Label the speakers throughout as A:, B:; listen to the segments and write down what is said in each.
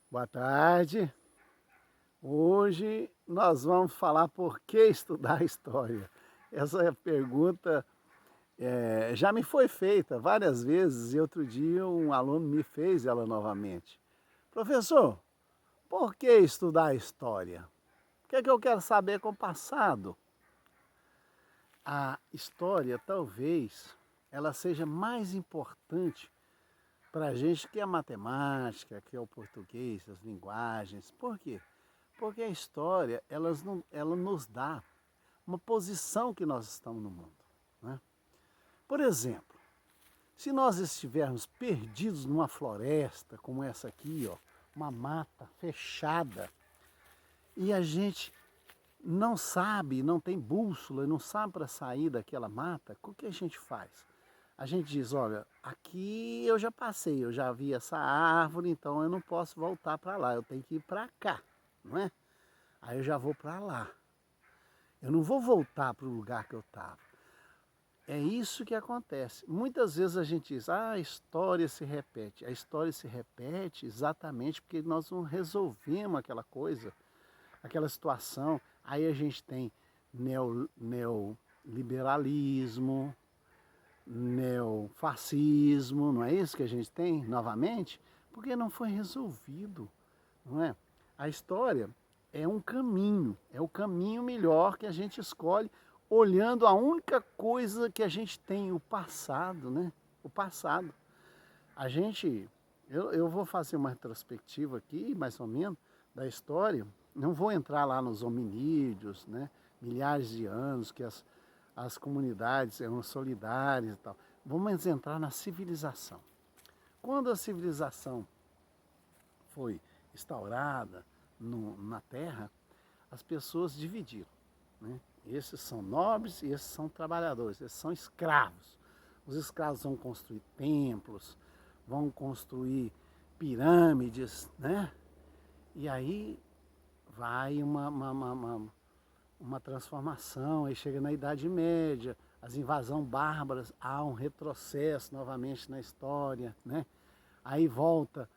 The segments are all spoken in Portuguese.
A: Boa tarde. Hoje nós vamos falar por que estudar história. Essa pergunta já me foi feita várias vezes e outro dia um aluno me fez ela novamente. Professor, por que estudar história? O que é que eu quero saber com o passado? A história talvez ela seja mais importante para a gente que é a matemática, que é o português, as linguagens. Por quê? Porque a história, ela nos dá uma posição que nós estamos no mundo. Né? Por exemplo, se nós estivermos perdidos numa floresta como essa aqui, ó, uma mata fechada, e a gente não sabe, não tem bússola, não sabe para sair daquela mata, o que a gente faz? A gente diz, olha, aqui eu já passei, eu já vi essa árvore, então eu não posso voltar para lá, eu tenho que ir para cá, não é? Aí eu já vou para lá. Eu não vou voltar para o lugar que eu estava. É isso que acontece. Muitas vezes a gente diz, a história se repete. A história se repete exatamente porque nós não resolvemos aquela coisa, aquela situação. Aí a gente tem neoliberalismo, neofascismo, não é isso que a gente tem novamente? Porque não foi resolvido, não é? A história é um caminho, é o caminho melhor que a gente escolhe olhando a única coisa que a gente tem, o passado, né? O passado. A gente, eu vou fazer uma retrospectiva aqui, mais ou menos, da história. Não vou entrar lá nos hominídeos, né? Milhares de anos que as comunidades eram solidárias e tal. Vamos entrar na civilização. Quando a civilização foi instaurada na Terra, as pessoas dividiram. Né? Esses são nobres e esses são trabalhadores, esses são escravos. Os escravos vão construir templos, vão construir pirâmides, né? E aí vai uma transformação, aí chega na Idade Média, as invasões bárbaras, há um retrocesso novamente na história, né? Aí volta,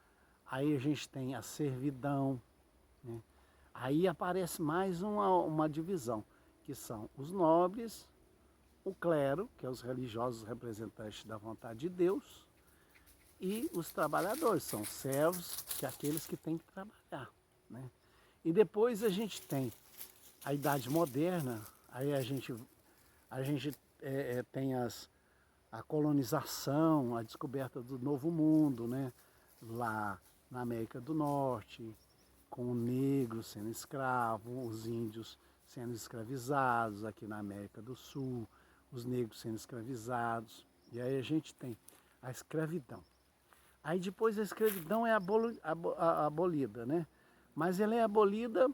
A: aí a gente tem a servidão, né? Aí aparece mais uma divisão, que são os nobres, o clero, que é os religiosos representantes da vontade de Deus, e os trabalhadores, são servos, que é aqueles que têm que trabalhar. Né? E depois a gente tem a Idade Moderna, aí a gente tem a colonização, a descoberta do Novo Mundo, né? Lá na América do Norte, com o negro sendo escravo, os índios sendo escravizados aqui na América do Sul, os negros sendo escravizados. E aí a gente tem a escravidão. Aí depois a escravidão é abolida, né? Mas ela é abolida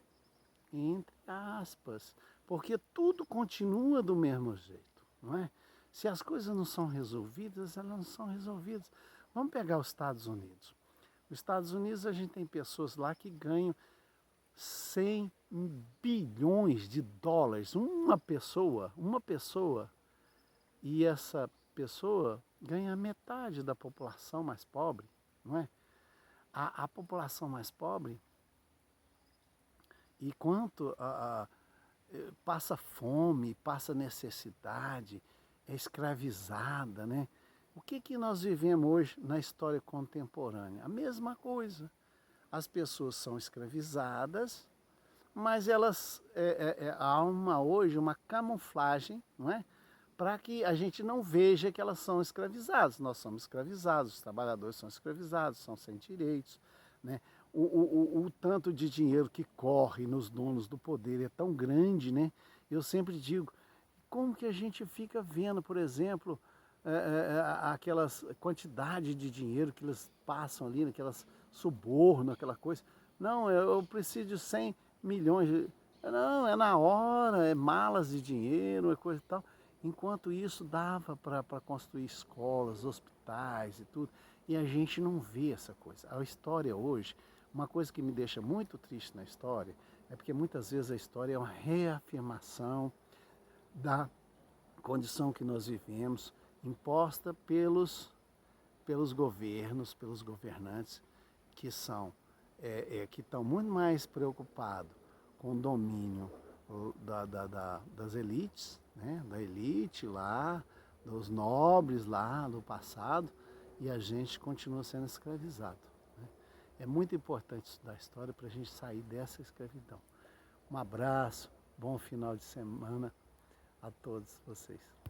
A: entre aspas, porque tudo continua do mesmo jeito, não é? Se as coisas não são resolvidas, elas não são resolvidas. Vamos pegar os Estados Unidos. Nos Estados Unidos a gente tem pessoas lá que ganham 100 bilhões de dólares, uma pessoa, e essa pessoa ganha metade da população mais pobre, não é? A população mais pobre, e quanto passa fome, passa necessidade, é escravizada, né? O que nós vivemos hoje na história contemporânea? A mesma coisa. As pessoas são escravizadas, mas elas há hoje uma camuflagem, não é? Para que a gente não veja que elas são escravizadas. Nós somos escravizados, os trabalhadores são escravizados, são sem direitos. Né? O tanto de dinheiro que corre nos donos do poder é tão grande, né? Eu sempre digo, como que a gente fica vendo, por exemplo, aquelas quantidade de dinheiro que eles passam ali, aquelas suborno, aquela coisa. Não, eu preciso de 100 milhões. Não, é na hora, é malas de dinheiro, é coisa e tal. Enquanto isso dava para construir escolas, hospitais e tudo. E a gente não vê essa coisa. A história hoje, uma coisa que me deixa muito triste na história, é porque muitas vezes a história é uma reafirmação da condição que nós vivemos, imposta pelos governos, pelos governantes, que são que estão muito mais preocupados com o domínio das elites, né? Da elite lá, dos nobres lá do passado, e a gente continua sendo escravizado. Né? É muito importante estudar a história para a gente sair dessa escravidão. Um abraço, bom final de semana a todos vocês.